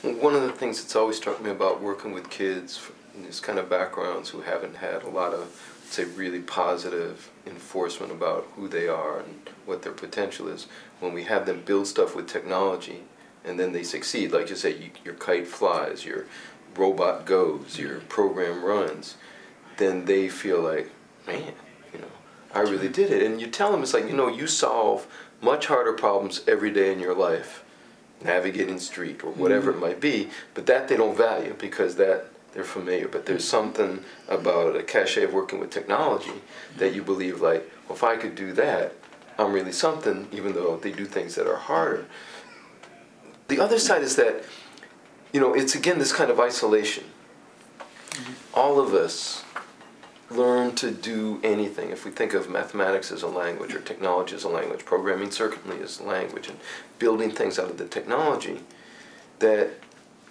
One of the things that's always struck me about working with kids in these kind of backgrounds who haven't had a lot of, say, really positive enforcement about who they are and what their potential is, when we have them build stuff with technology and then they succeed, like you say, your kite flies, your robot goes, your program runs, then they feel like, man, you know, I really did it. And you tell them, it's like, you know, you solve much harder problems every day in your life, navigating the street or whatever it might be, but that they don't value because that they're familiar. But there's something about a cachet of working with technology that you believe, like, well, if I could do that, I'm really something, even though they do things that are harder. The other side is that, you know, it's again this kind of isolation. All of us learn to do anything. If we think of mathematics as a language or technology as a language, programming certainly is a language, and building things out of the technology, that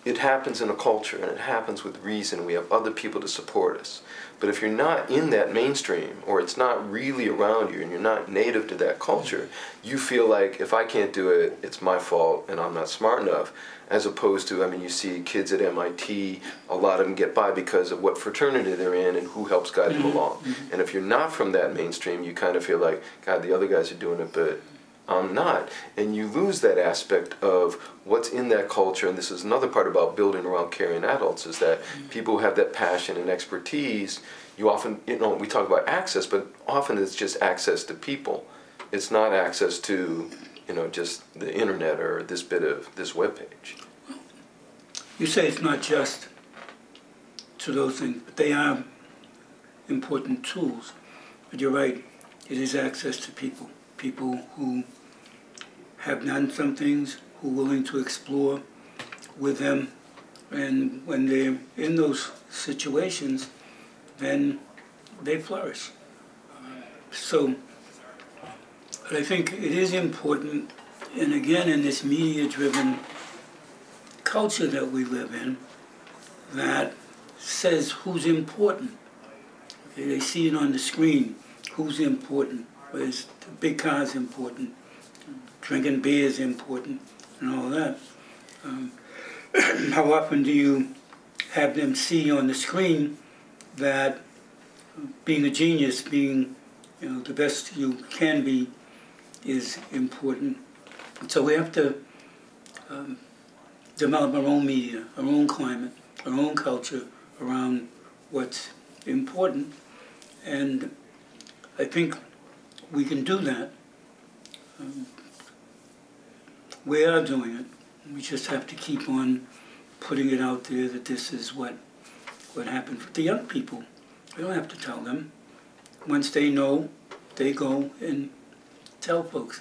it happens in a culture and it happens with reason. We have other people to support us. But if you're not in that mainstream, or it's not really around you and you're not native to that culture, you feel like, if I can't do it, it's my fault and I'm not smart enough. As opposed to, I mean, you see kids at MIT, a lot of them get by because of what fraternity they're in and who helps guide them along. And if you're not from that mainstream, you kind of feel like, God, the other guys are doing it, but I'm not. And you lose that aspect of what's in that culture. And this is another part about building around caring adults, is that people who have that passion and expertise, you often, you know, we talk about access, but often it's just access to people. It's not access to, you know, just the internet or this bit of this webpage. You say it's not just to those things, but they are important tools. But you're right, it is access to people. People who have done some things, who are willing to explore with them. And when they're in those situations, then they flourish. So I think it is important, and again, in this media-driven culture that we live in, that says who's important. Okay, they see it on the screen, who's important. Is the big car's important, drinking beer is important, and all that. How often do you have them see on the screen that being a genius, being, you know, the best you can be, is important? And so we have to develop our own media, our own climate, our own culture around what's important. And I think we can do that. We are doing it. We just have to keep on putting it out there that this is what happened. For the young people, we don't have to tell them. Once they know, they go and tell folks.